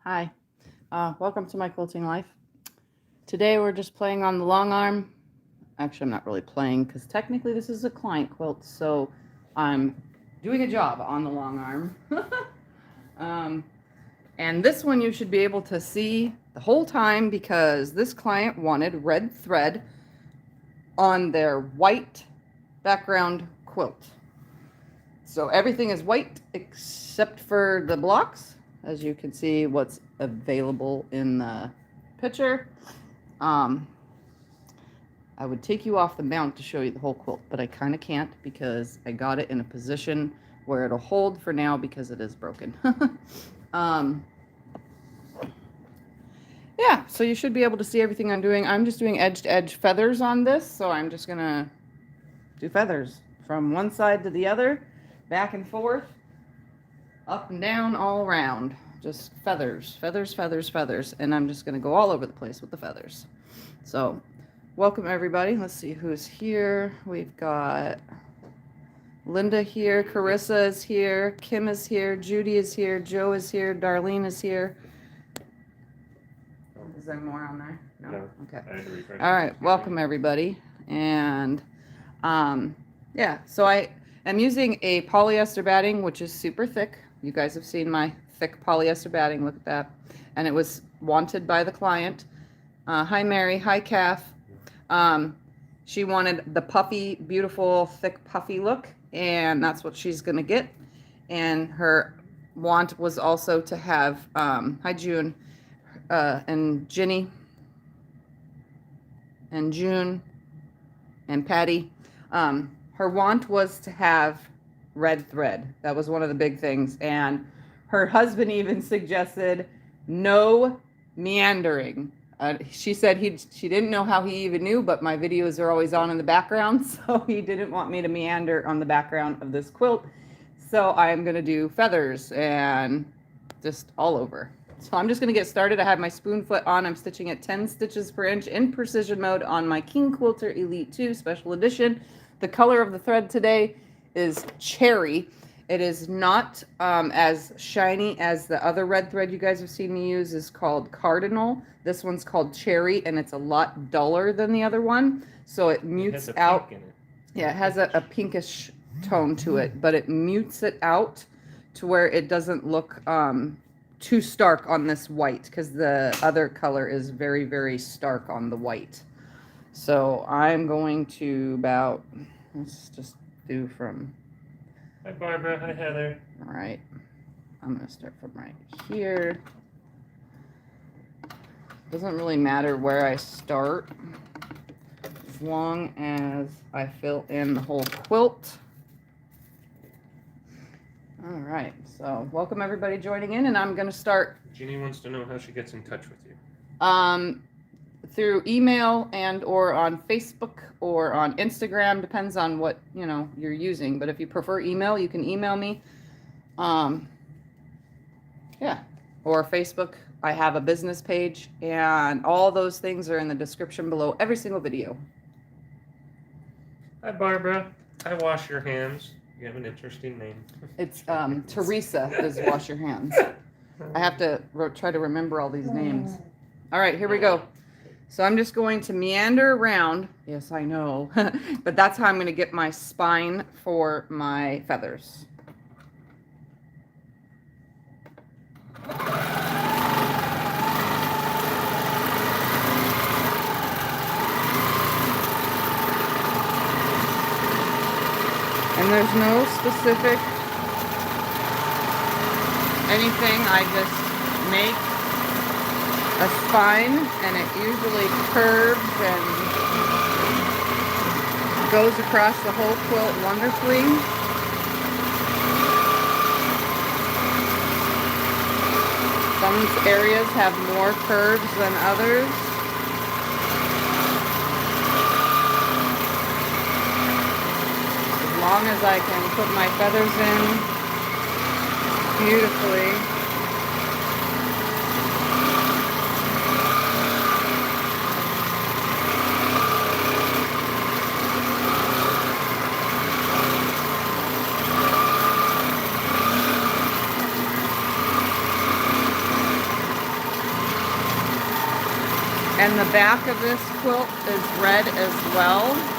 Hi, welcome to my quilting life. Today we're just playing on the Longarm. Actually, I'm not really playing because technically this is a client quilt, so I'm doing a job on the Longarm. And this one you should be able to see the whole time because this client wanted red thread on their white background quilt. So everything is white except for the blocks. As you can see what's available in the picture. I would take you off the mount to show you the whole quilt, but I kind of can't because I got it in a position where it'll hold for now because it is broken. Yeah, so you should be able to see everything I'm doing. I'm just doing edge to edge feathers on this, so I'm just gonna do feathers from one side to the other, back and forth, up and down, all around. Just feathers, feathers, feathers, feathers. And I'm just going to go all over the place with the feathers. So, welcome everybody. Let's see who's here. We've got Linda here, Carissa is here, Kim is here, Judy is here, Joe is here, Darlene is here. Is there more on there? No? Okay. All right, welcome everybody. And yeah, so I am using a polyester batting, which is super thick. You guys have seen my thick polyester batting. Look at that. And it was wanted by the client. Hi, Mary. Hi, Kath. She wanted the puffy, beautiful, thick, puffy look. And that's what she's going to get. And her want was also to have, hi, June, and Ginny, and June, and Patty. Her want was to have red thread. That was one of the big things. And her husband even suggested no meandering. She said she didn't know how he even knew, but my videos are always on in the background, so he didn't want me to meander on the background of this quilt. So I'm going to do feathers and just all over. So I'm just going to get started. I have my spoon foot on. I'm stitching at 10 stitches per inch in precision mode on my King Quilter Elite 2 Special Edition. The color of the thread today is cherry. It is not as shiny as the other red thread you guys have seen me use is called Cardinal. This one's called Cherry, and it's a lot duller than the other one. So it mutes out. Yeah, it has a pinkish tone to it, but it mutes it out to where it doesn't look too stark on this white because the other color is very, very stark on the white. So I'm going to let's just do from... Hi, Barbara. Hi, Heather. All right. I'm going to start from right here. Doesn't really matter where I start as long as I fill in the whole quilt. All right. So welcome everybody joining in, and I'm going to start. Jeannie wants to know how she gets in touch with you. Through email and or on Facebook or on Instagram, depends on what you're using. But if you prefer email, you can email me. Yeah, or Facebook. I have a business page, and all those things are in the description below every single video. Hi, Barbara. I wash your hands. You have an interesting name. It's Teresa is wash your hands. I have to try to remember all these names. All right, here we go. So I'm just going to meander around. Yes, I know. But that's how I'm going to get my spine for my feathers. And there's no specific anything. I just make a spine, and it usually curves and goes across the whole quilt wonderfully. Some areas have more curves than others. As long as I can put my feathers in beautifully. And the back of this quilt is red as well.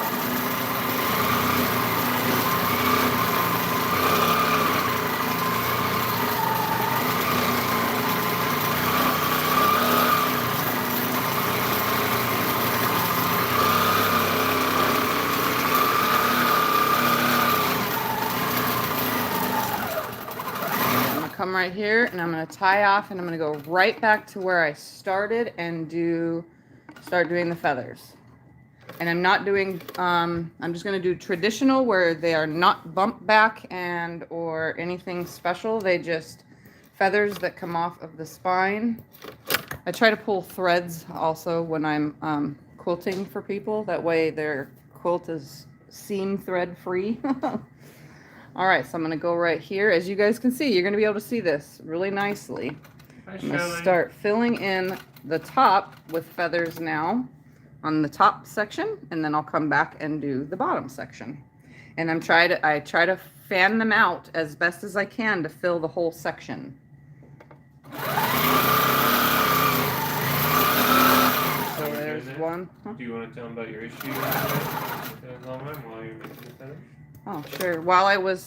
Come right here and I'm going to tie off and I'm going to go right back to where I started and start doing the feathers. And I'm not doing, I'm just going to do traditional where they are not bump back and or anything special. They just feathers that come off of the spine. I try to pull threads also when I'm quilting for people. That way their quilt is seam thread free. All right, so I'm going to go right here. As you guys can see, you're going to be able to see this really nicely. I'm going to start filling in the top with feathers now on the top section, and then I'll come back and do the bottom section. And I try to fan them out as best as I can to fill the whole section. So there's one. Huh? Do you want to tell them about your issue with the Longarm while you're making the feathers? Oh, sure.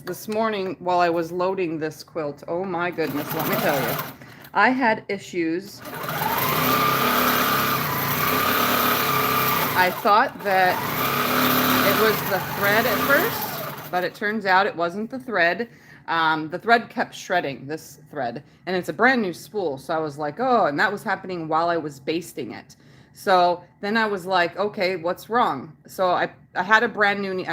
This morning, while I was loading this quilt, oh my goodness, let me tell you, I had issues. I thought that it was the thread at first, but it turns out it wasn't the thread. The thread kept shredding, this thread, and it's a brand new spool. So I was like, oh, and that was happening while I was basting it. So then I was like, okay, what's wrong? So I had I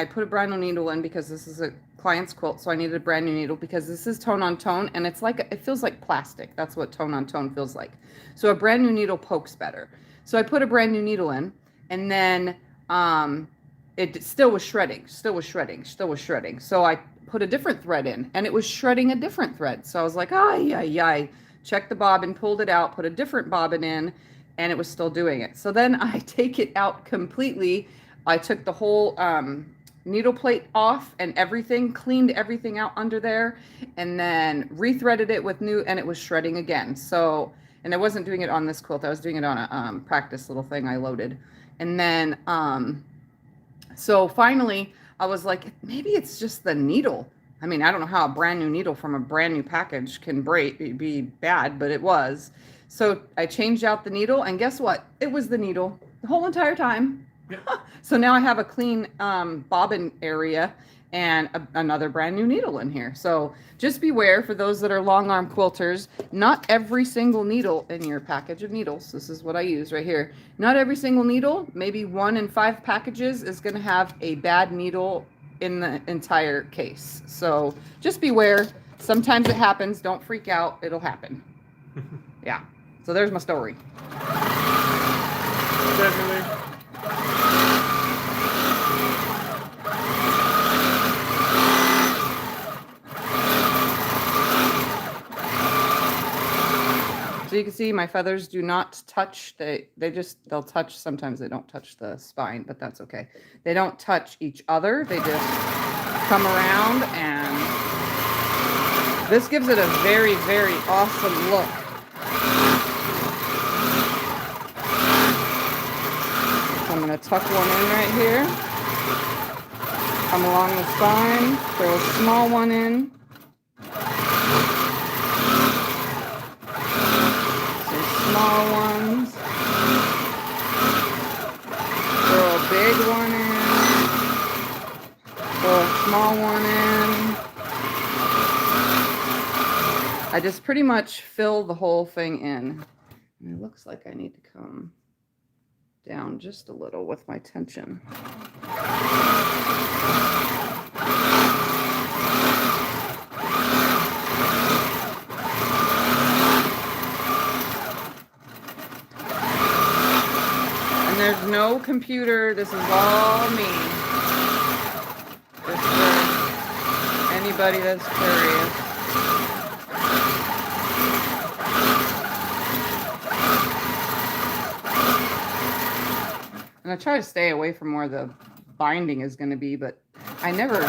put a brand new needle in because this is a client's quilt. So I needed a brand new needle because this is tone on tone and it feels like plastic. That's what tone on tone feels like. So a brand new needle pokes better. So I put a brand new needle in and then it still was shredding. So I put a different thread in and it was shredding a different thread. So I was like, ay. Checked the bobbin, pulled it out, put a different bobbin in, and it was still doing it. So then I take it out completely. I took the whole needle plate off and everything, cleaned everything out under there, and then rethreaded it with new, and it was shredding again. So, and I wasn't doing it on this quilt. I was doing it on a practice little thing I loaded. And then, so finally I was like, maybe it's just the needle. I mean, I don't know how a brand new needle from a brand new package can be bad, but it was. So I changed out the needle, and guess what? It was the needle the whole entire time. Yep. So now I have a clean bobbin area and another brand new needle in here. So just beware for those that are long arm quilters, not every single needle in your package of needles, this is what I use right here, not every single needle, maybe 1 in 5 packages is going to have a bad needle in the entire case. So just beware. Sometimes it happens. Don't freak out. It'll happen. Yeah. So there's my story. Definitely. So you can see my feathers do not touch. They'll touch. Sometimes they don't touch the spine, but that's okay. They don't touch each other. They just come around, and this gives it a very, very awesome look. I'm going to tuck one in right here. Come along the spine, throw a small one in. Some small ones. Throw a big one in. Throw a small one in. I just pretty much fill the whole thing in. And it looks like I need to come down just a little with my tension. And there's no computer. This is all me. Just for anybody that's curious. And I try to stay away from where the binding is going to be, but I'm never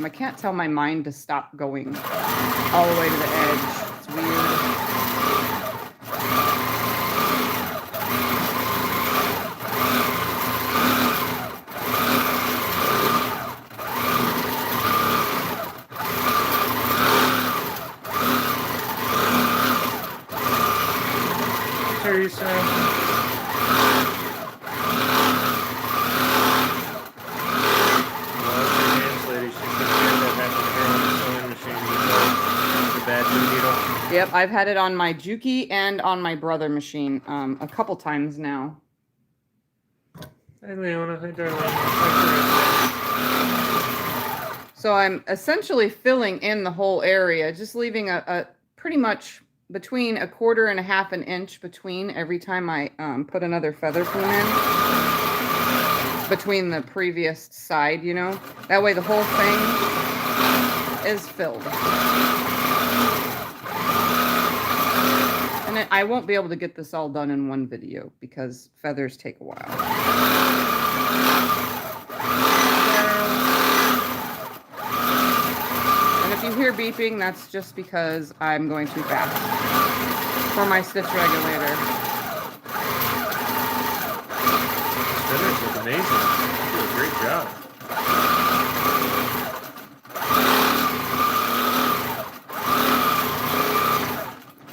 I can't tell my mind to stop going all the way to the edge. It's weird. Teresa. Yep, I've had it on my Juki and on my brother machine a couple times now. Hi, Leona. Hi, darling. So I'm essentially filling in the whole area, just leaving a pretty much between 1/4 and 1/2 an inch between every time I put another feather plume in. Between the previous side, you know? That way the whole thing is filled. And I won't be able to get this all done in one video because feathers take a while. And if you hear beeping, that's just because I'm going too fast for my stitch regulator. Feathers look amazing. You do a great job.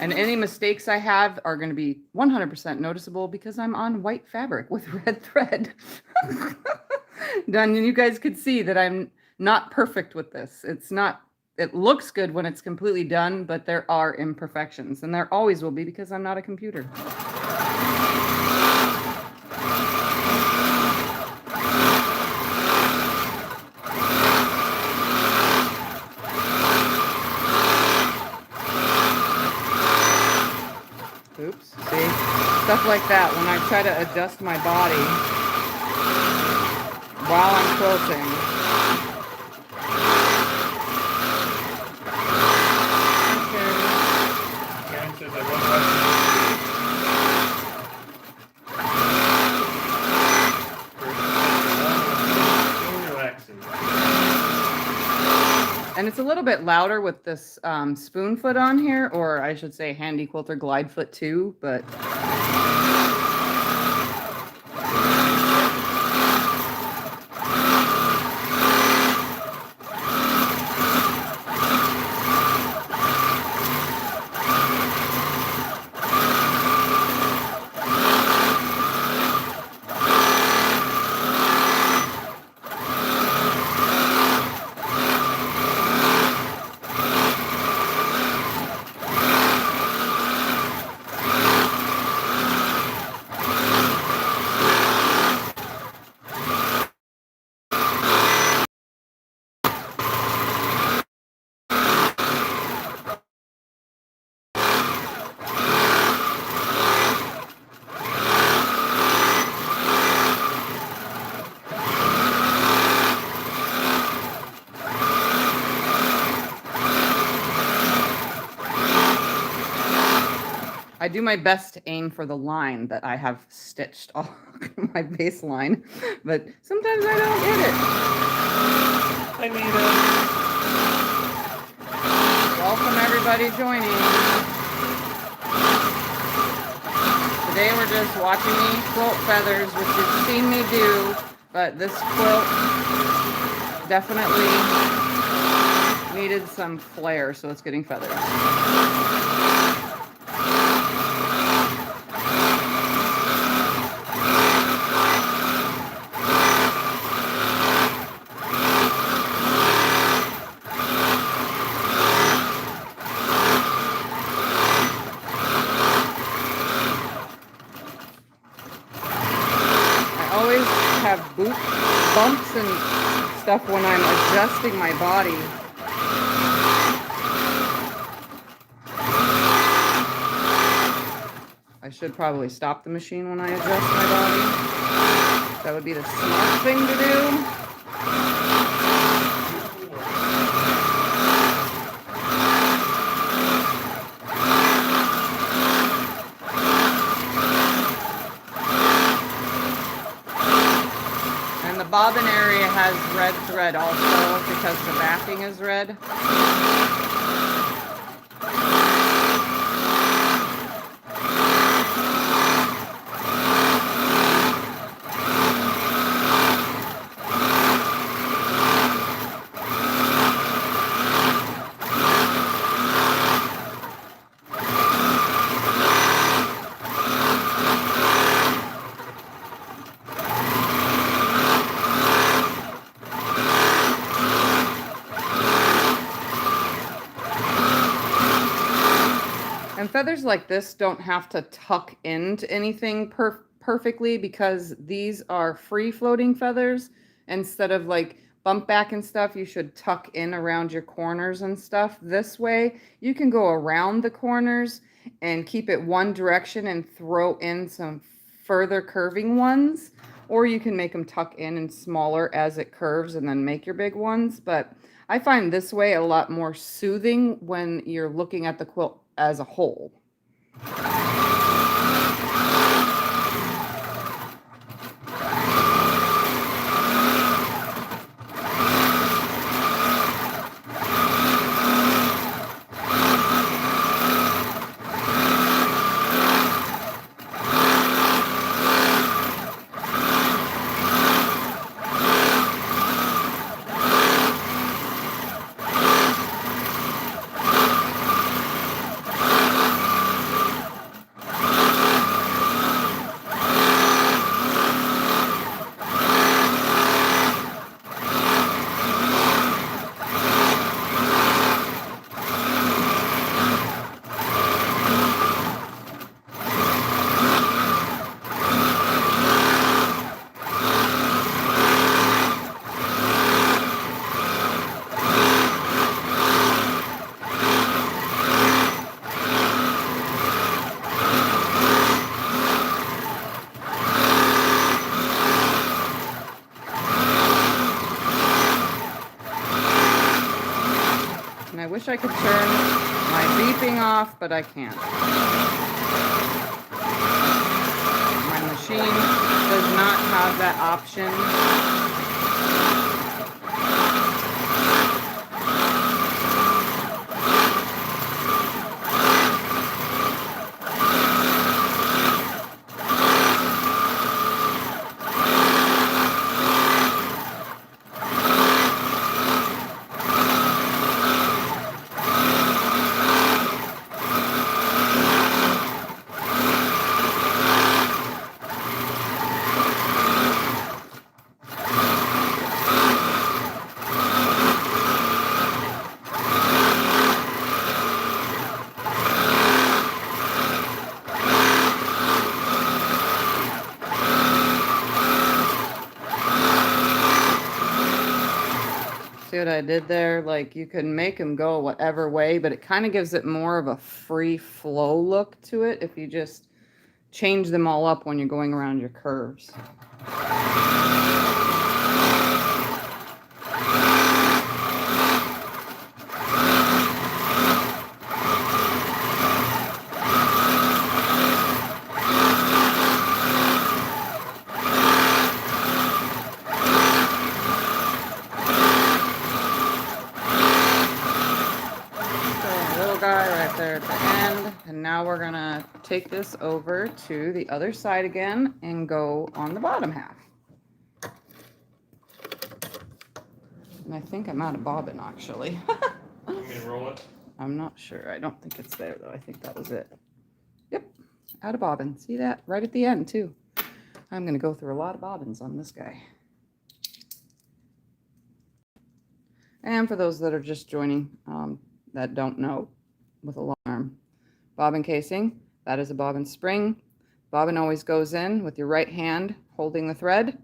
And any mistakes I have are going to be 100% noticeable because I'm on white fabric with red thread. Done. And you guys could see that I'm not perfect with this. It's not, it looks good when it's completely done, but there are imperfections, and there always will be because I'm not a computer. Oops, see? Stuff like that when I try to adjust my body while I'm quilting. Karen says I love relaxing. And it's a little bit louder with this spoon foot on here, or I should say handy quilter glide foot too, but I do my best to aim for the line that I have stitched all my baseline, but sometimes I don't get it. Hi, Nita. Welcome everybody joining. Today we're just watching me quilt feathers, which you've seen me do, but this quilt definitely needed some flair, so it's getting feathers. Have boot bumps and stuff when I'm adjusting my body. I should probably stop the machine when I adjust my body. That would be the smart thing to do. Bobbin area has red thread also because the backing is red. And feathers like this don't have to tuck into anything perfectly because these are free floating feathers. Instead of like bump back and stuff, you should tuck in around your corners and stuff. This way you can go around the corners and keep it one direction and throw in some further curving ones, or you can make them tuck in and smaller as it curves and then make your big ones. But I find this way a lot more soothing when you're looking at the quilt as a whole. And I wish I could turn my beeping off, but I can't. My machine does not have that option. See what I did there? Like, you can make them go whatever way, but it kind of gives it more of a free flow look to it if you just change them all up when you're going around your curves. There at the end, and now we're gonna take this over to the other side again and go on the bottom half. And I think I'm out of bobbin actually. You want me to roll it? I'm not sure. I don't think it's there though. I think that was it. Yep, out of bobbin. See that right at the end too. I'm gonna go through a lot of bobbins on this guy. And for those that are just joining, that don't know, with a Longarm bobbin casing, that is a bobbin spring. Bobbin always goes in with your right hand holding the thread.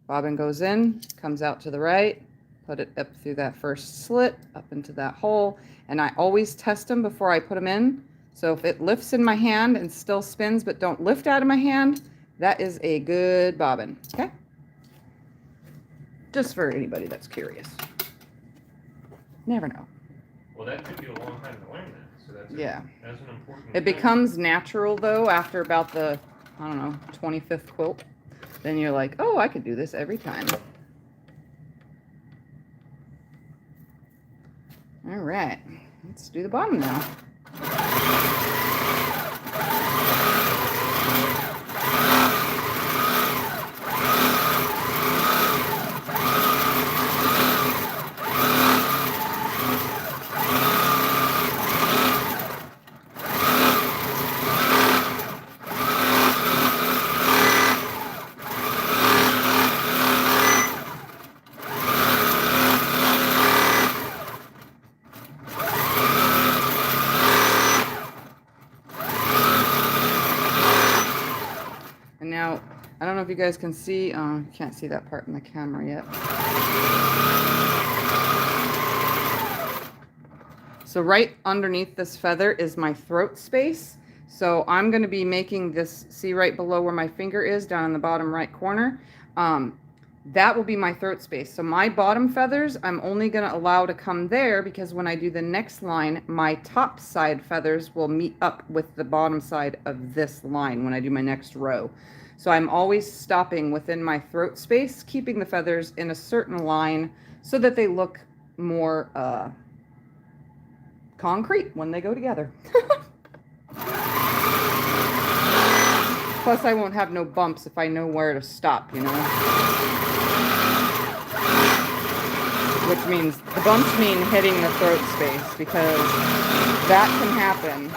Bobbin goes in, comes out to the right, put it up through that first slit, up into that hole, and I always test them before I put them in. So if it lifts in my hand and still spins but don't lift out of my hand, that is a good bobbin, okay? Just for anybody that's curious. Never know. Well, that took you a long time to learn that. So that's Yeah. That's an important It thing. becomes natural though after about the, I don't know, 25th quilt. Then you're like, oh, I could do this every time. All right, let's do the bottom now. And now, I don't know if you guys can see, you can't see that part in the camera yet. So right underneath this feather is my throat space. So I'm going to be making this, see right below where my finger is, down in the bottom right corner. That will be my throat space. So my bottom feathers, I'm only going to allow to come there because when I do the next line, my top side feathers will meet up with the bottom side of this line when I do my next row. So I'm always stopping within my throat space, keeping the feathers in a certain line so that they look more concrete when they go together. Plus I won't have no bumps if I know where to stop, you know? Which means, the bumps mean hitting the throat space because that can happen.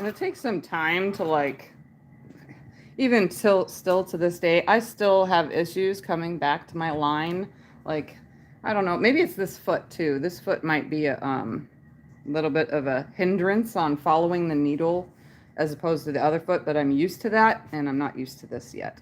It takes some time to, like, even still to this day, I still have issues coming back to my line. Like, I don't know, maybe it's this foot too. This foot might be a little bit of a hindrance on following the needle as opposed to the other foot, but I'm used to that and I'm not used to this yet.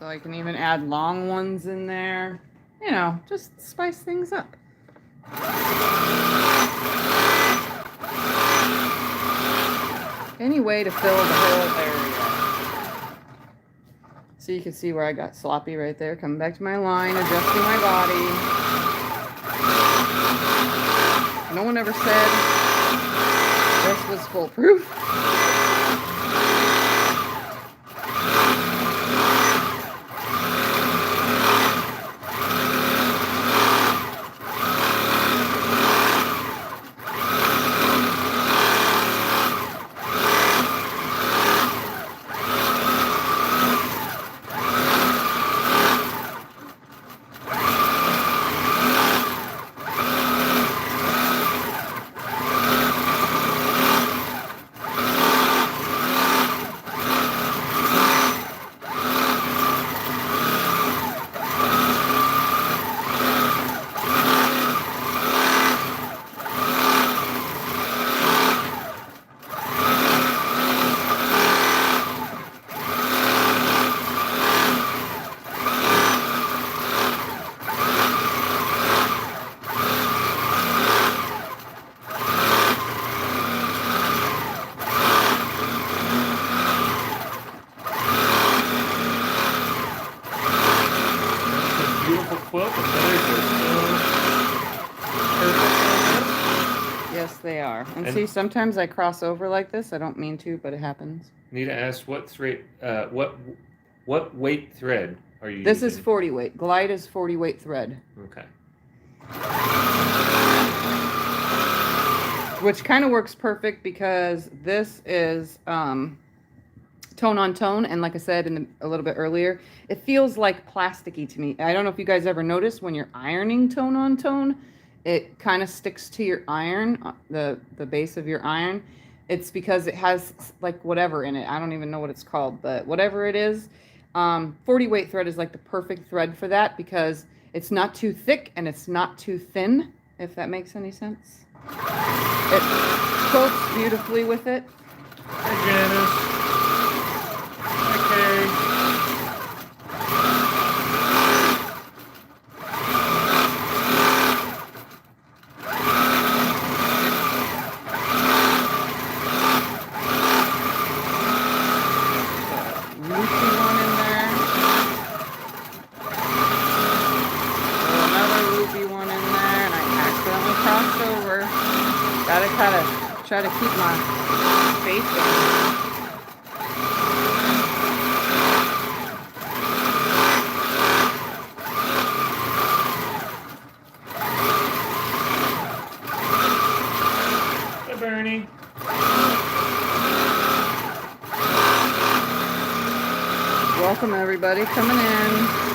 I can even add long ones in there, you know, just spice things up. Any way to fill the whole area. So you can see where I got sloppy right there. Coming back to my line, adjusting my body. No one ever said this was foolproof. quilt. The feathers are still perfect on Yes, they are. And And- see, sometimes I cross over like this. I don't mean to, but it happens. this. Need to ask what thread, what weight thread are you This using? is 40 weight. Glide is 40 weight thread. Okay. Which kind of works perfect because this is tone on tone, and like I said a little bit earlier, it feels like plasticky to me. I don't know if you guys ever notice when you're ironing tone on tone, it kind of sticks to your iron, the base of your iron. It's because it has like whatever in it. I don't even know what it's called, but whatever it is, 40 weight thread is like the perfect thread for that because it's not too thick and it's not too thin, if that makes any sense. It quilts beautifully with it. Hi, Janice. Okay. Loopy one in there. Another loopy one in there, and I accidentally crossed over. Gotta kind of try to keep my face in. Hi, Bernie. Welcome everybody coming in.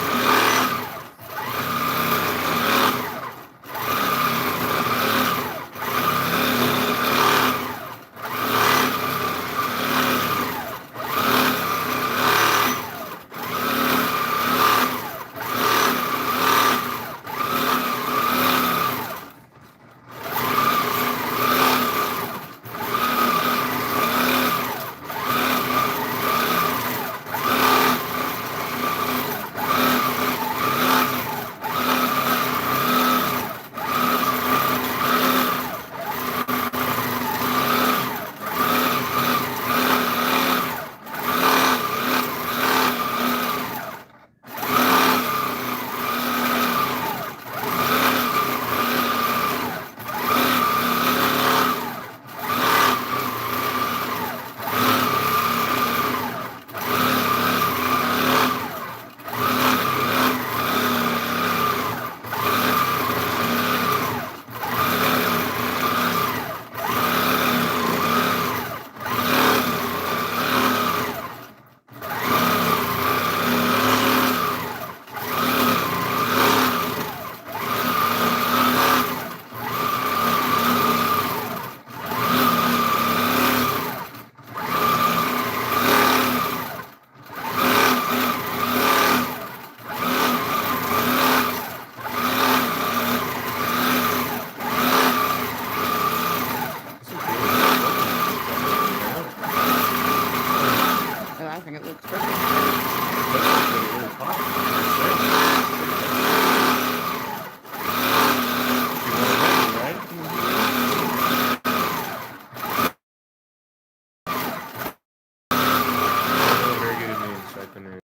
I think it looks perfect.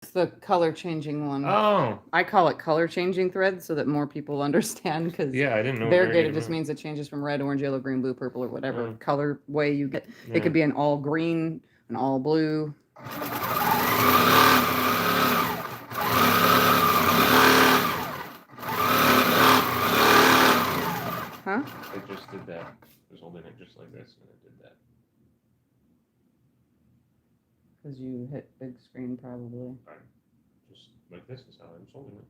It's the color changing one. Oh, I call it color changing thread so that more people understand because yeah, I didn't know. variegated just means it changes from red, orange, yellow, green, blue, purple, or whatever color way you get. Yeah. It could be an all green, an all blue. Huh? I just did that. I was holding it just like this, and it did that. Because you hit big screen probably. Just like this is how I'm holding it.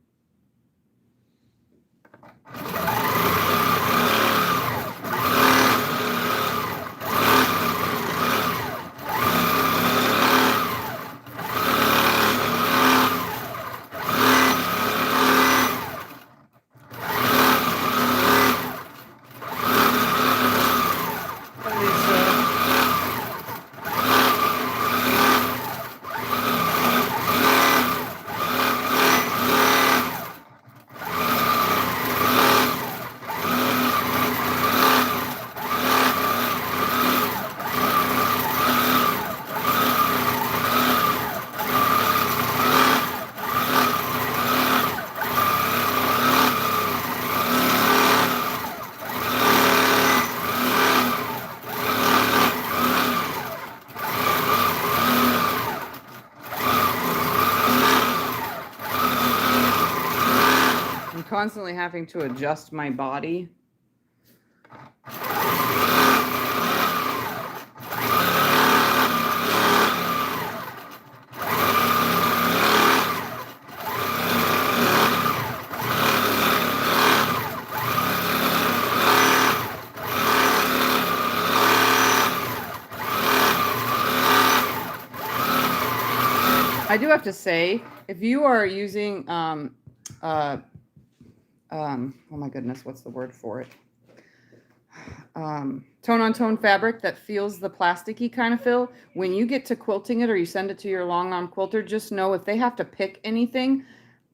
constantly having to adjust my body. I do have to say, if you are using, oh my goodness, what's the word for it? Tone-on-tone fabric that feels the plasticky kind of feel, when you get to quilting it or you send it to your long arm quilter, just know if they have to pick anything,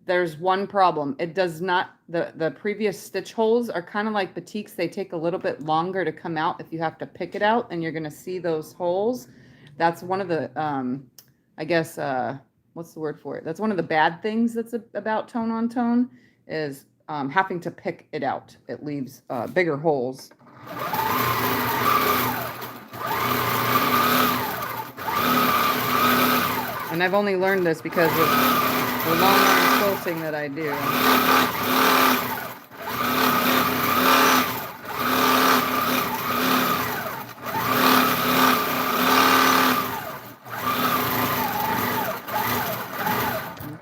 there's one problem. It does not, the previous stitch holes are kind of like batiks. They take a little bit longer to come out if you have to pick it out, and you're going to see those holes. That's one of the, I guess, what's the word for it? That's one of the bad things that's about tone-on-tone is having to pick it out. It leaves bigger holes. And I've only learned this because of the long arm quilting that I do.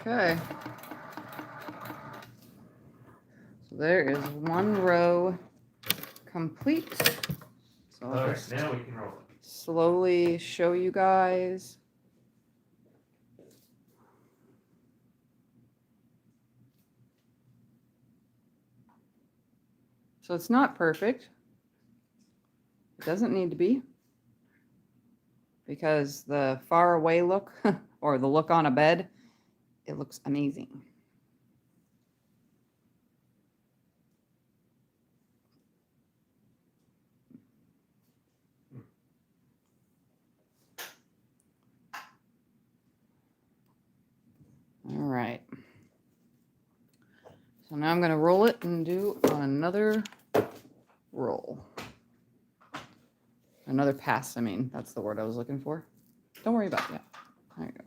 Okay. So there is one row complete. So I'll just now we can roll it. slowly show you guys. So it's not perfect. It doesn't need to be, because the far away look or the look on a bed, it looks amazing. All right. So now I'm going to roll it and do another roll. Another pass, I mean, that's the word I was looking for. Don't worry about that. There you go.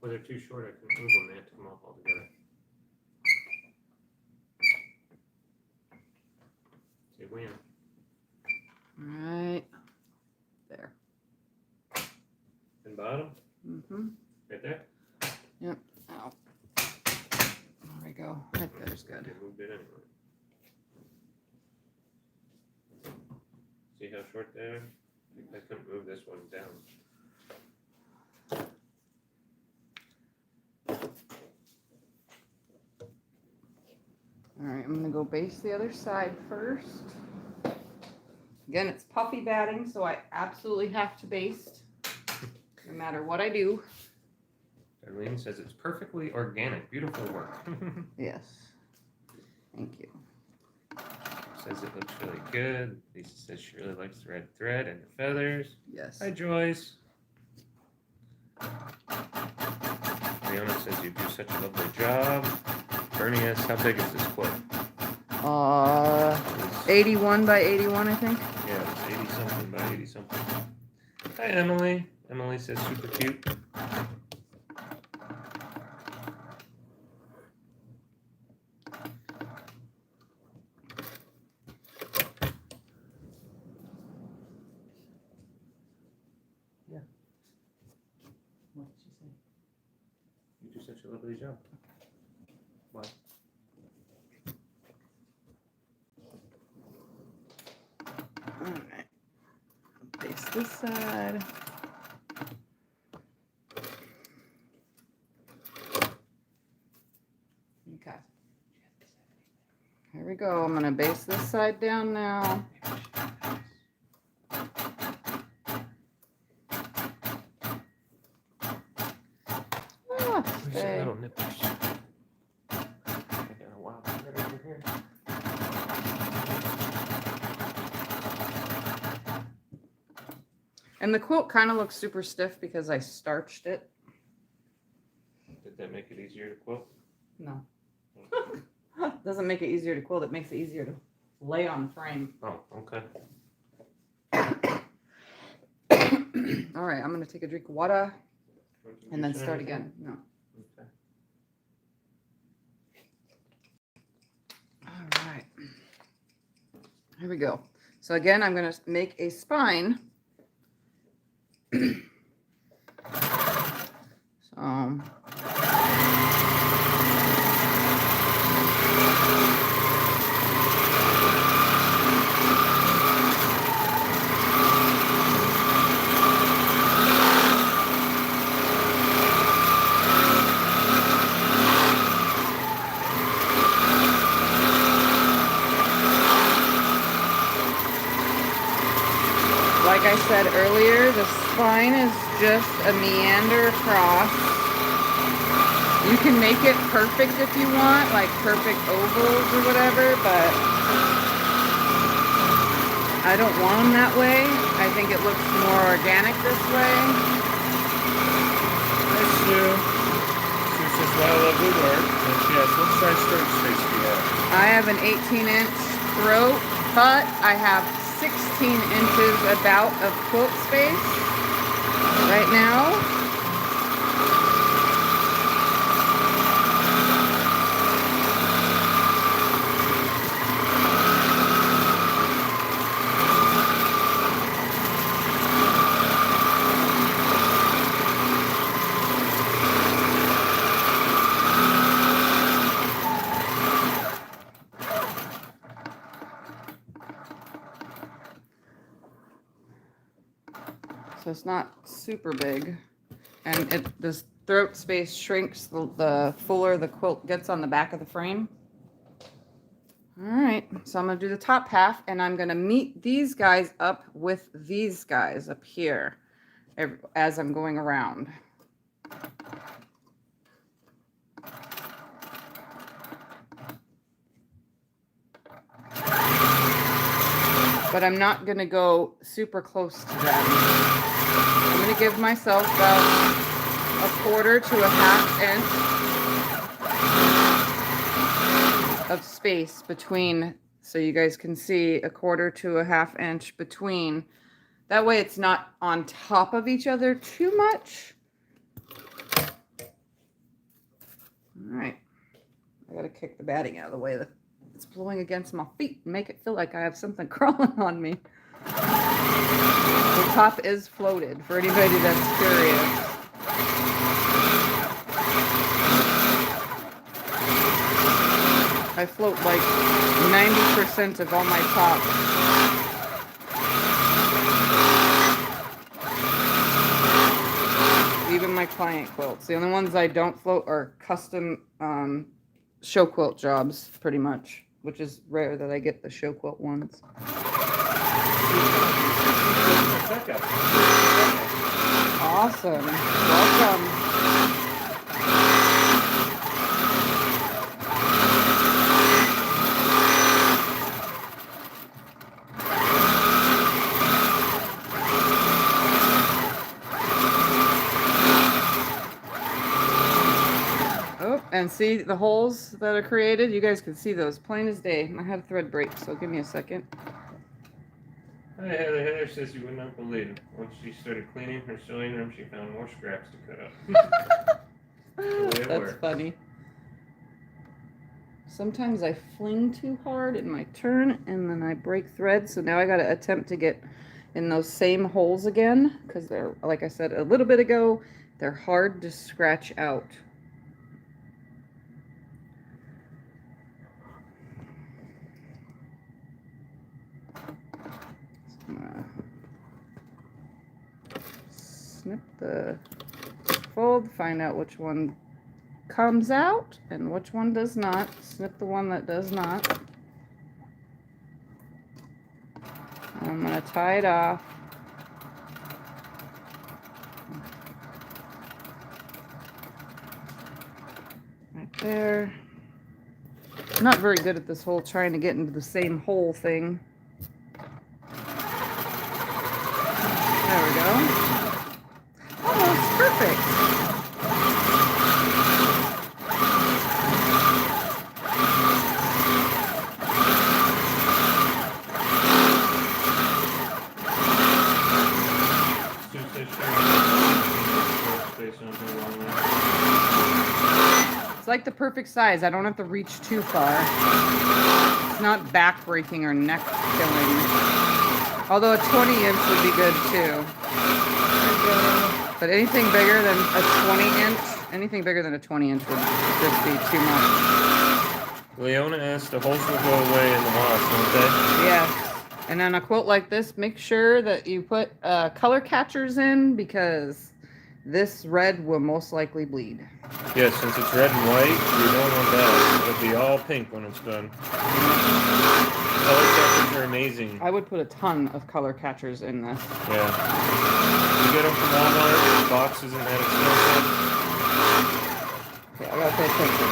Well, they're too short. I can move them. They have to come off altogether. Say wham. All right. There. And bottom? Mm-hmm. Right there? Yep. Ow. There we go. Right there's good. I moved it anyway. See how short they are? I couldn't move this one down. All right, I'm gonna go base the other side first. Again, it's puffy batting, so I absolutely have to baste, no matter what I do. Darlene says it's perfectly organic. Beautiful work. Yes. Thank you. Says it looks really good. Lisa says she really likes the red thread and the feathers. Yes. Hi, Joyce. Leona says you do such a lovely job. Bernie asks, how big is this quilt? 81 by 81, I think. Yeah, it's 80 something by 80 something. Hi, Emily. Emily says super cute. Yeah. What did she say? You do such a lovely job. What? All right. Base this side. Okay. Here we go. I'm going to base this side down now. Where's the little nippers? I got a wild thread over here. And the quilt kind of looks super stiff because I starched it. Did that make it easier to quilt? No. Doesn't make it easier to quilt. It makes it easier to lay on the frame. Oh, okay. All right, I'm going to take a drink of water and then start anything? again. No. Okay. All right. Here we go. So again, I'm going to make a spine. So like I said earlier, the spine is just a meander across. You can make it perfect if you want, like perfect ovals or whatever, but I don't want them that way. I think it looks more organic this way. That's true. Since this well lovely work. Yes, what size throat space do you have? I have an 18-inch throat, but I have 16 inches about of quilt space right now. So it's not super big, and this throat space shrinks the fuller the quilt gets on the back of the frame. All right, so I'm gonna do the top half, and I'm gonna meet these guys up with these guys up here as I'm going around. But I'm not gonna go super close to them. I'm going to give myself about a quarter to a half inch of space between, so you guys can see a quarter to a half inch between. That way it's not on top of each other too much. All right. I got to kick the batting out of the way. It's blowing against my feet and make it feel like I have something crawling on me. The top is floated for anybody that's curious. I float like 90% of all my tops. Even my client quilts. The only ones I don't float are custom show quilt jobs, pretty much, which is rare that I get the show quilt ones. Awesome. Welcome. Oh, and see the holes that are created? You guys can see those plain as day. I had a thread break, so give me a second. Hi, Heather says you would not believe it. Once she started cleaning her sewing room, she found more scraps to cut up. That's funny. Sometimes I fling too hard in my turn and then I break thread. So now I got to attempt to get in those same holes again because they're, like I said a little bit ago, they're hard to scratch out. Snip the fold, find out which one comes out and which one does not. Snip the one that does not. I'm going to tie it off. Right there. I'm not very good at this whole trying to get into the same hole thing. There we go. Almost perfect. like the perfect size. I don't have to reach too far. It's not back breaking or neck killing. Although a 20-inch would be good too. But anything bigger than a 20-inch, anything bigger than a 20-inch would just be too much. Leona asked, the holes will go away in the wash, won't they? Yes. And on a quilt like this, make sure that you put color catchers in because this red will most likely bleed. Yeah, since it's red and white, you don't want that. It'll be all pink when it's done. Color catchers are amazing. I would put a ton of color catchers in this. Yeah. You get them from Walmart, the box isn't that expensive. Okay, I gotta pay attention.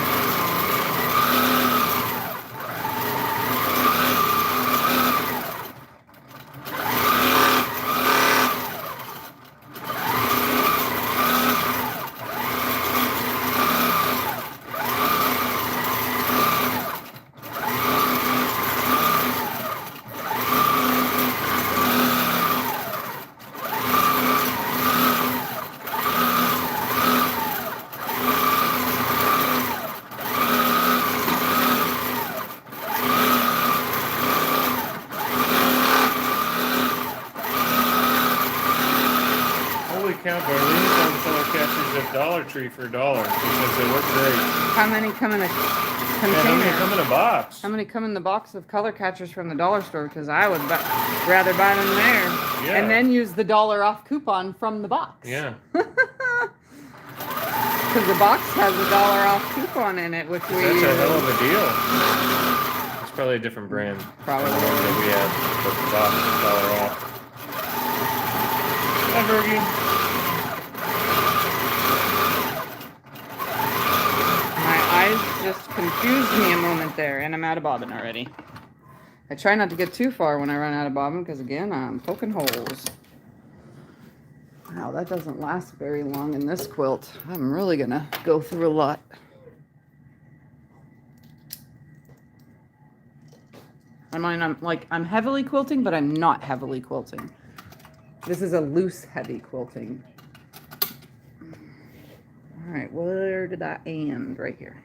Dollar Tree for $1 because they work great. How many come in a container? Yeah, how many come in a box? How many come in the box of color catchers from the dollar store? Because I would rather buy them there. Yeah. And then use the $1 off coupon from the box. Yeah. Because the box has a $1 off coupon in it, which we That's use. a hell of a deal. It's probably a different brand. Probably. Than the one that we have, but the box is $1 off. Hi, Bergie. Just confused me a moment there, and I'm out of bobbin already. I try not to get too far when I run out of bobbin because, again, I'm poking holes. Wow, that doesn't last very long in this quilt. I'm really going to go through a lot. I mean, I'm heavily quilting, but I'm not heavily quilting. This is a loose, heavy quilting. All right, where did I end? Right here.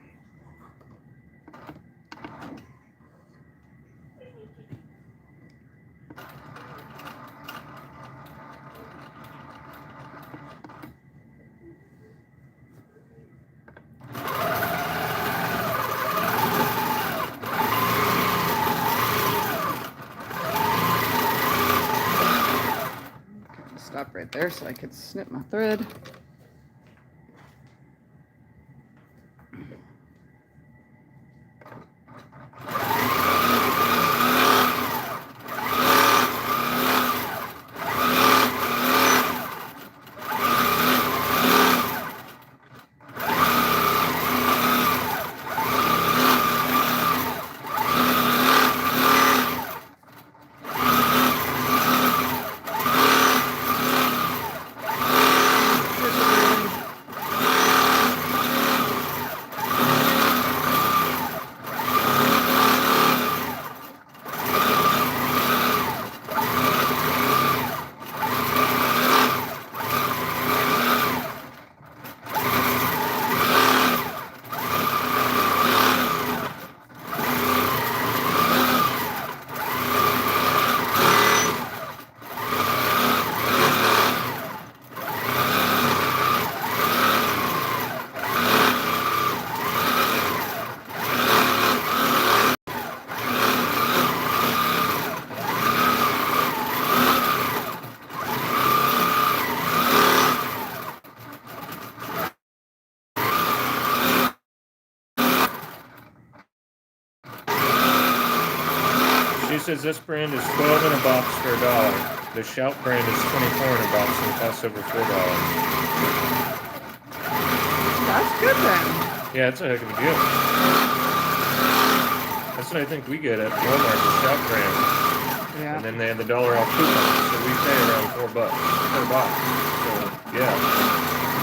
Stop right there so I could snip my thread. Says this brand is 12 in a box for $1. The Shout brand is 24 in a box and costs over $4. That's good then. Yeah, it's a heck of a deal. That's what I think we get at Walmart, the Shout brand. Yeah. And then they have the $1 off coupon, so we pay around $4 per box. So yeah,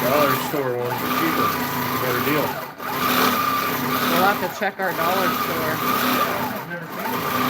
dollar store ones are cheaper, better deal. We'll have to check our dollar store. I've never seen it.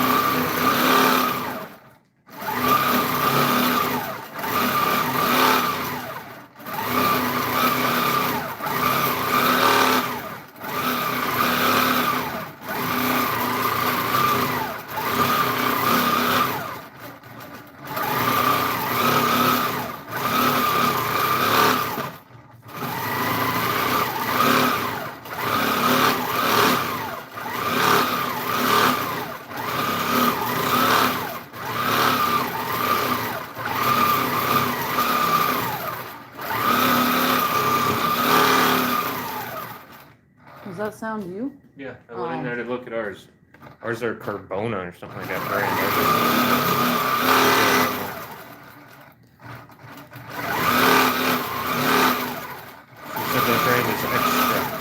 Does that sound you? Yeah, I went in there to look at ours. Ours are Carbona or something like that brand. She said that brand is extra.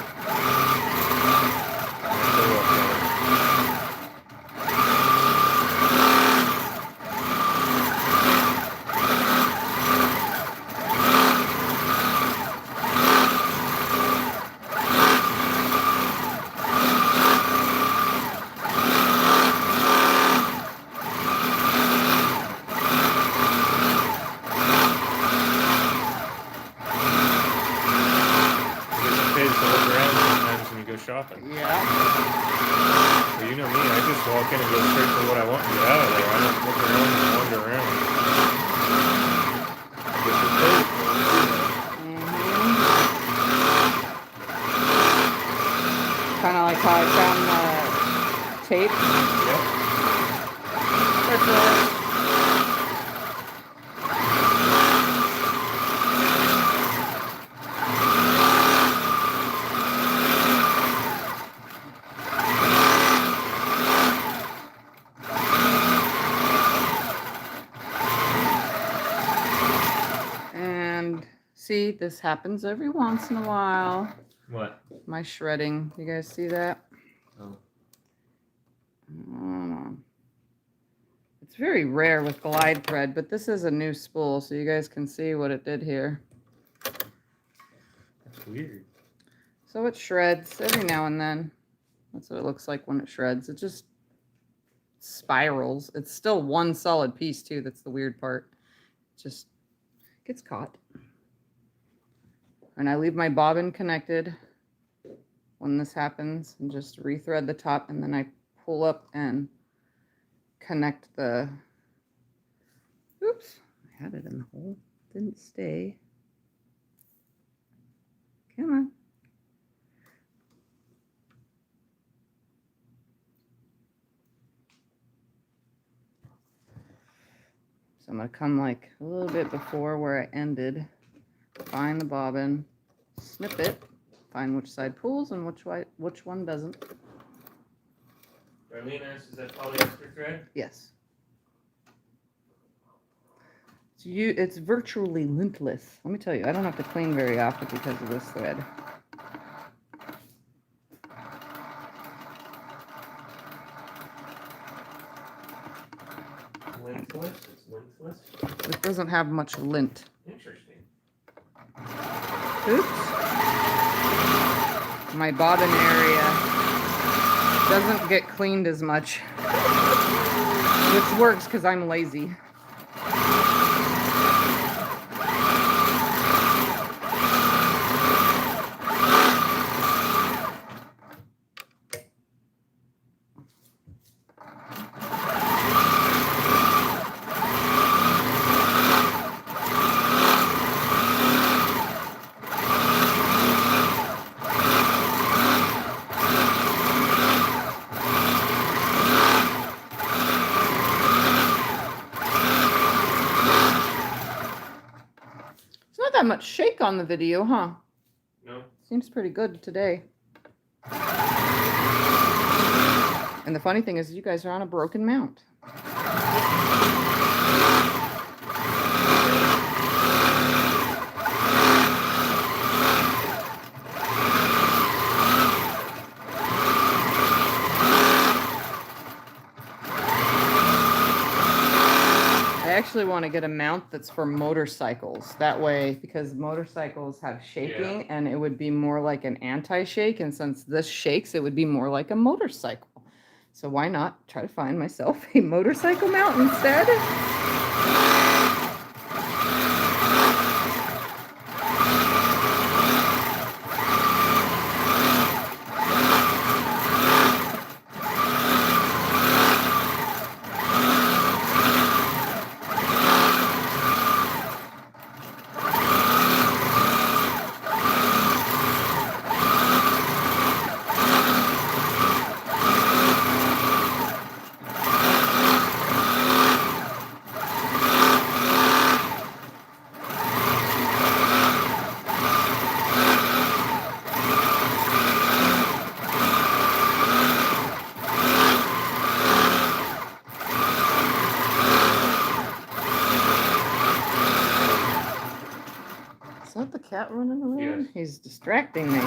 Shopping. Yeah. Well, you know me, I just walk in and go straight for what I want and get out of there. I don't look around and wander around. Kind of like how I found the tape. Yep. That's See, this happens every once in a while. What? My shredding. You guys see that? Oh. It's very rare with glide thread, but this is a new spool, so you guys can see what it did here. That's weird. So it shreds every now and then. That's what it looks like when it shreds. It just spirals. It's still one solid piece, too. That's the weird part. It just gets caught. And I leave my bobbin connected when this happens and just rethread the top, and then I pull up and connect the, oops, I had it in the hole, didn't stay. Come on. So I'm going to come like a little bit before where I ended. Find the bobbin, snip it, find which side pulls and which one doesn't. Darlene, is that polyester thread? Yes. It's virtually lintless. Let me tell you, I don't have to clean very often because of this thread. Lintless? It's lintless? It doesn't have much lint. Interesting. Oops. My bobbin area doesn't get cleaned as much, which works because I'm lazy. That much shake on the video, huh? No. Seems pretty good today. And the funny thing is, you guys are on a broken mount. I actually want to get a mount that's for motorcycles. That way, because motorcycles have shaking, and it would be more like an anti-shake. And since this shakes, it would be more like a motorcycle. So why not try to find myself a motorcycle mount instead? cat running around? Yes. He's distracting me.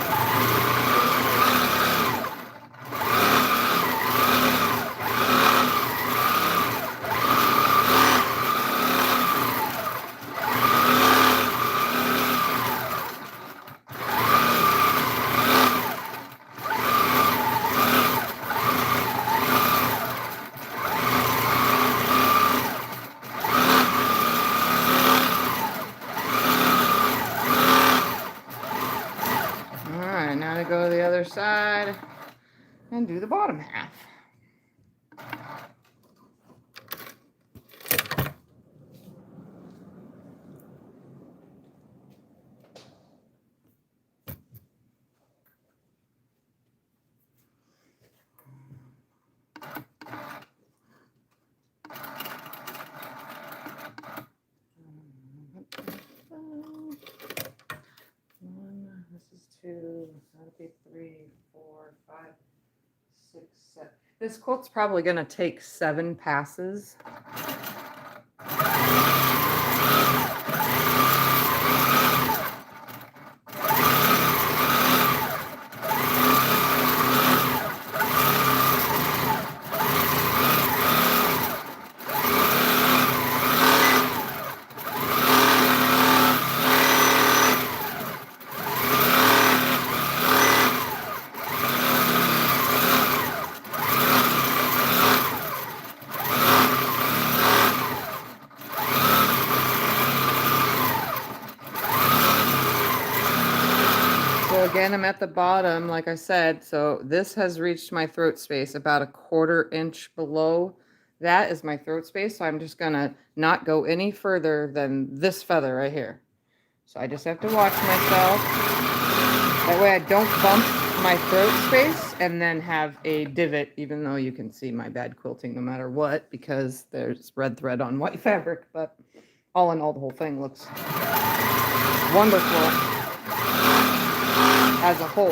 Alright, now to go to the other side and do the bottom half. This is 2, that'll be 3, 4, 5, 6, 7. This quilt's probably going to take 7 passes. So again, I'm at the bottom, like I said, so this has reached my throat space about a 1/4 inch below. That is my throat space, so I'm just gonna not go any further than this feather right here. So I just have to watch myself. That way I don't bump my throat space and then have a divot, even though you can see my bad quilting no matter what, because there's red thread on white fabric, but all in all, the whole thing looks wonderful as a whole.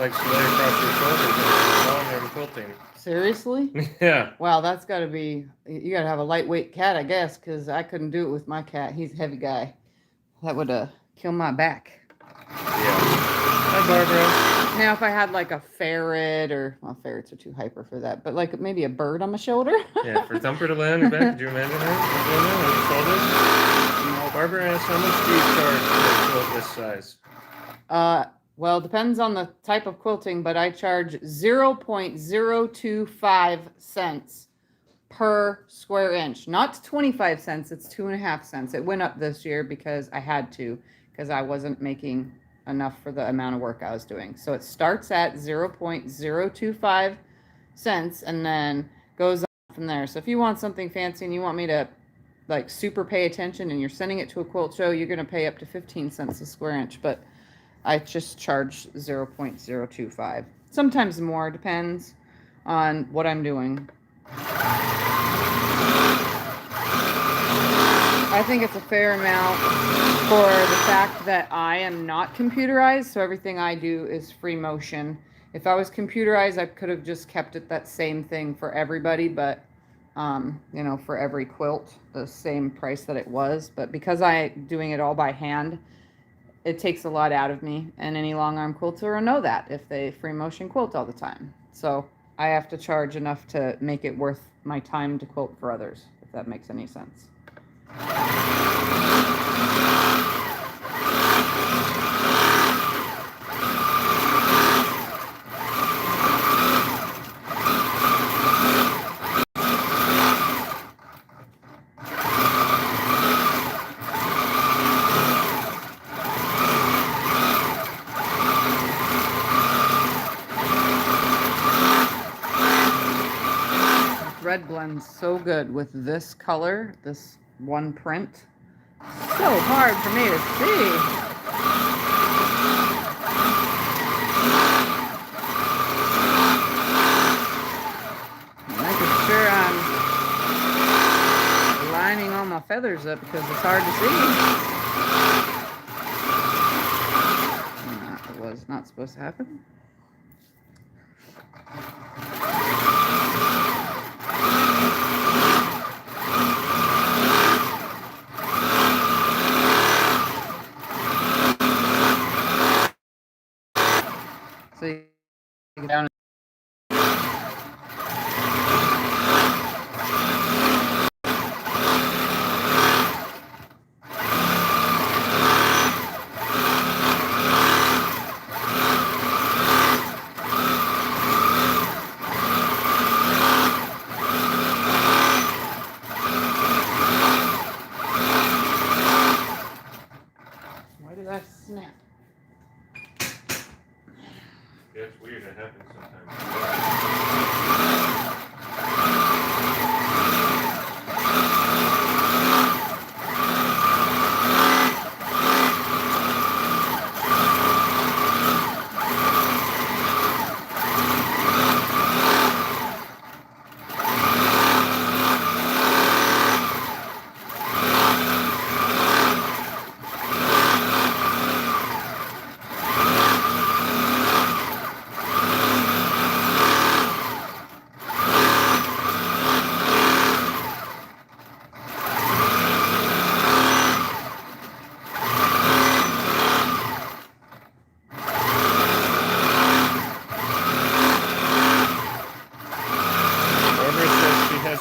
like to lay across your shoulders and long-arm quilting. Seriously? Yeah. Wow, that's got to be, you got to have a lightweight cat, I guess, because I couldn't do it with my cat. He's a heavy guy. That would kill my back. Yeah. Hi, Barbara. Now, if I had like a ferret or, well, ferrets are too hyper for that, but like maybe a bird on my shoulder. Yeah, for Thumper to lay on your back, could you imagine that? On your shoulders? Barbara asked, how much do you charge for a quilt this size? Well, it depends on the type of quilting, but I charge 0.025 cents per square inch. Not 25 cents, it's 2.5 cents. It went up this year because I had to, because I wasn't making enough for the amount of work I was doing. So it starts at 0.025 cents and then goes on from there. So if you want something fancy and you want me to like super pay attention and you're sending it to a quilt show, you're going to pay up to 15 cents a square inch. But I just charge 0.025. Sometimes more, depends on what I'm doing. I think it's a fair amount for the fact that I am not computerized, so everything I do is free motion. If I was computerized, I could have just kept it that same thing for everybody, but you know, for every quilt, the same price that it was. But because I'm doing it all by hand, it takes a lot out of me, and any long arm quilter will know that if they free motion quilt all the time. So I have to charge enough to make it worth my time to quilt for others, if that makes any sense. Red blends so good with this color, this one print. So hard for me to see. Making sure I'm lining all my feathers up because it's hard to see. That was not supposed to happen. So you get down. Why did I snap? Yeah, it's weird. It happens sometimes.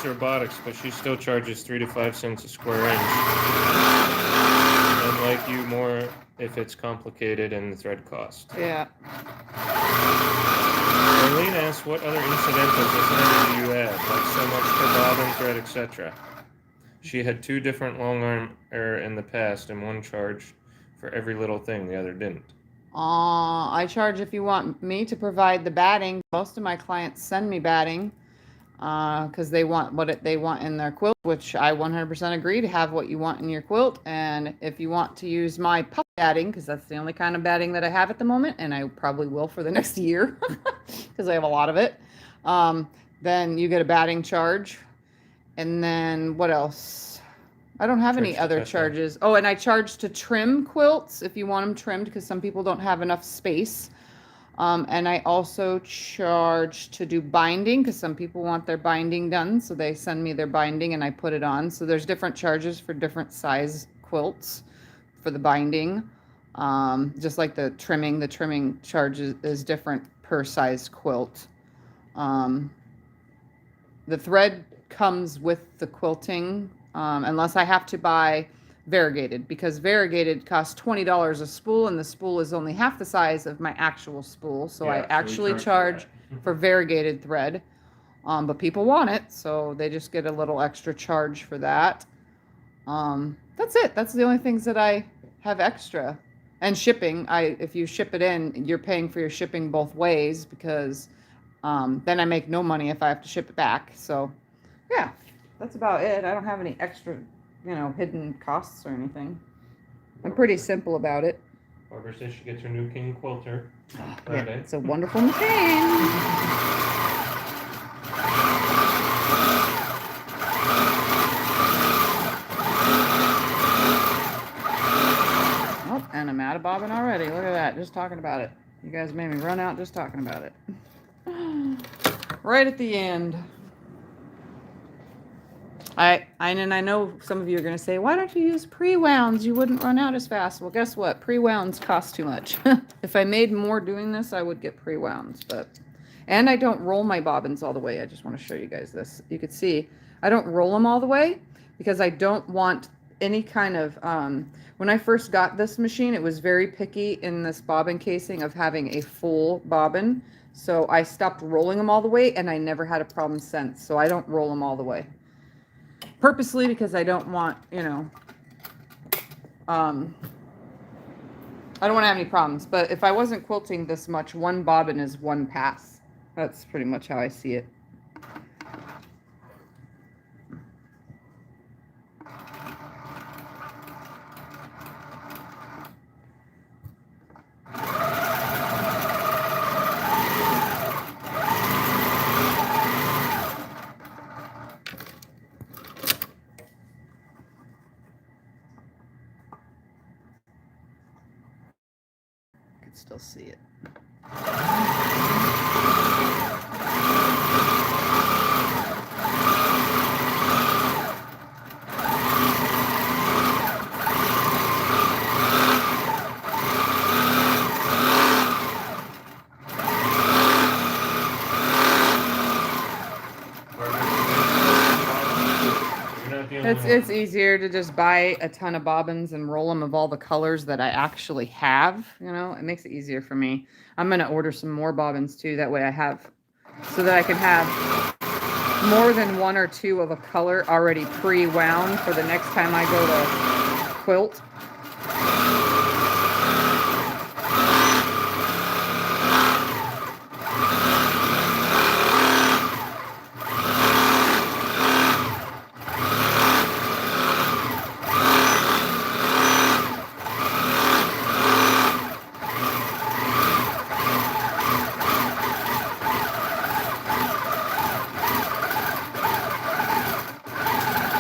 Robotics, but she still charges 3 to 5 cents a square inch. And like you more if it's complicated and the thread cost. Yeah. Arlene asks, what other incidentals do you add, like so much per bobbin, thread, etc.? She had 2 different long arm in the past, and one charged for every little thing, the other didn't. I charge if you want me to provide the batting. Most of my clients send me batting because they want what they want in their quilt, which I 100% agree to have what you want in your quilt. And if you want to use my puff batting, because that's the only kind of batting that I have at the moment, and I probably will for the next year because I have a lot of it, then you get a batting charge. And then what else? I don't have any other charges. Oh, and I charge to trim quilts if you want them trimmed, because some people don't have enough space. And I also charge to do binding because some people want their binding done. So they send me their binding and I put it on. So there's different charges for different size quilts for the binding. Just like the trimming charge is different per size quilt. The thread comes with the quilting, unless I have to buy variegated, because variegated costs $20 a spool, and the spool is only half the size of my actual spool. So I actually charge for variegated thread. But people want it, so they just get a little extra charge for that. That's it. That's the only things that I have extra. And shipping, if you ship it in, you're paying for your shipping both ways, because then I make no money if I have to ship it back. So yeah, that's about it. I don't have any extra, hidden costs or anything. I'm pretty simple about it. Barbara says she gets her new King quilter on Yeah, Friday. it's a wonderful machine. Oh, and I'm out of bobbin already. Look at that. Just talking about it. You guys made me run out just talking about it. Right at the end. I know some of you are going to say, why don't you use pre-wounds? You wouldn't run out as fast. Well, guess what? Pre-wounds cost too much. If I made more doing this, I would get pre-wounds. And I don't roll my bobbins all the way. I just want to show you guys this. You could see I don't roll them all the way because I don't want any kind of, when I first got this machine, it was very picky in this bobbin casing of having a full bobbin. So I stopped rolling them all the way, and I never had a problem since. So I don't roll them all the way. Purposely, because I don't want, I don't want to have any problems. But if I wasn't quilting this much, one bobbin is one pass. That's pretty much how I see it. Still see it. It's easier to just buy a ton of bobbins and roll them of all the colors that I actually have. It makes it easier for me. I'm going to order some more bobbins too. That way I have, so that I can have more than one or two of a color already pre-wound for the next time I go to quilt.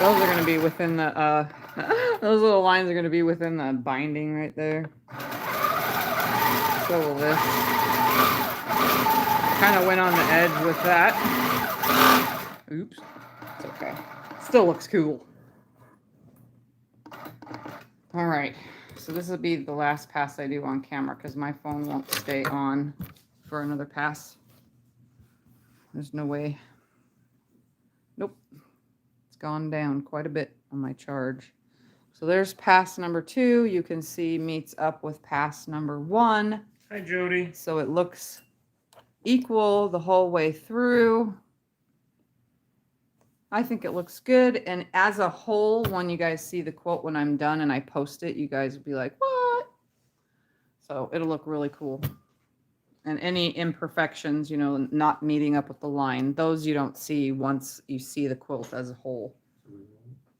Those are going to be within the, those little lines are going to be within the binding right there. So will this. Kind of went on the edge with that. Oops. It's okay. Still looks cool. All right. So this will be the last pass I do on camera because my phone won't stay on for another pass. There's no way. Nope. Gone down quite a bit on my charge. So there's pass number 2. You can see meets up with pass number 1. Hi, Jody. So it looks equal the whole way through. I think it looks good. And as a whole, when you guys see the quilt when I'm done and I post it, you guys will be like, what? So it'll look really cool. And any imperfections, not meeting up with the line, those you don't see once you see the quilt as a whole.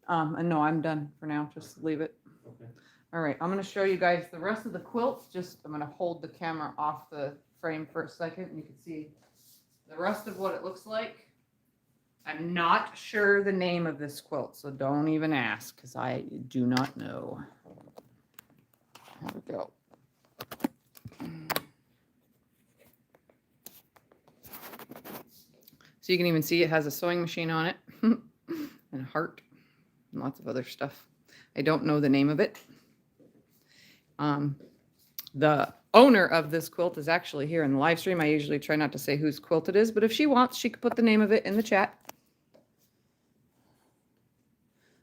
And no, I'm done for now. Just leave it. Okay. All right, I'm going to show you guys the rest of the quilts. I'm going to hold the camera off the frame for a second, and you can see the rest of what it looks like. I'm not sure the name of this quilt, so don't even ask, because I do not know. There we go. So you can even see it has a sewing machine on it and a heart and lots of other stuff. I don't know the name of it. The owner of this quilt is actually here in the live stream. I usually try not to say whose quilt it is, but if she wants, she could put the name of it in the chat.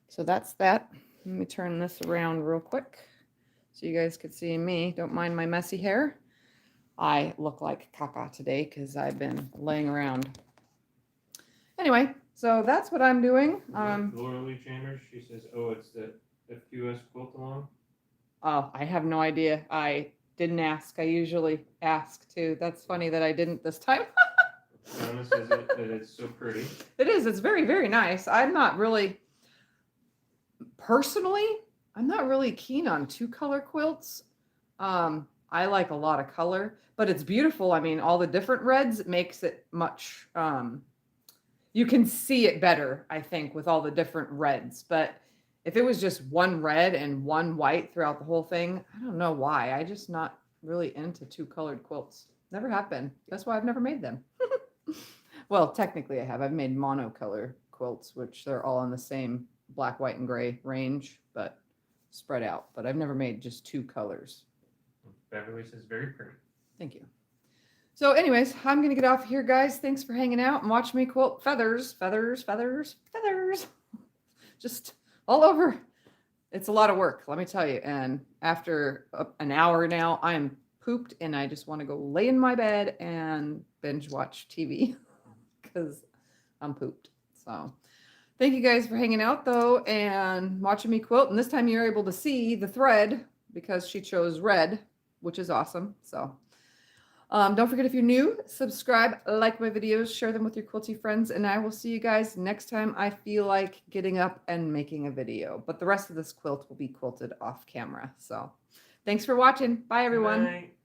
So that's that. Let me turn this around real quick so you guys could see me. Don't mind my messy hair. I look like caca today because I've been laying around. Anyway, so that's what I'm doing. Laura Lee Chambers, she says, oh, it's the FQS quilt along. Oh, I have no idea. I didn't ask. I usually ask too. That's funny that I didn't this time. Donna says that it's so pretty. It is. It's very, very nice. I'm not really, personally, I'm not really keen on 2-color quilts. I like a lot of color, but it's beautiful. I mean, all the different reds makes it much, you can see it better, I think, with all the different reds. But if it was just one red and one white throughout the whole thing, I don't know why. I just not really into 2-colored quilts. Never have been. That's why I've never made them. Well, technically I have. I've made monocolor quilts, which they're all in the same black, white, and gray range, but spread out. But I've never made just 2 colors. Beverly says very pretty. Thank you. So anyways, I'm going to get off here, guys. Thanks for hanging out and watching me quilt feathers, feathers, feathers, feathers. Just all over. It's a lot of work, let me tell you. And after an hour now, I'm pooped and I just want to go lay in my bed and binge watch TV because I'm pooped. So thank you guys for hanging out though and watching me quilt. And this time you're able to see the thread because she chose red, which is awesome. So don't forget, if you're new, subscribe, like my videos, share them with your quilty friends, and I will see you guys next time I feel like getting up and making a video. But the rest of this quilt will be quilted off camera. So thanks for watching. Bye, everyone. Good night.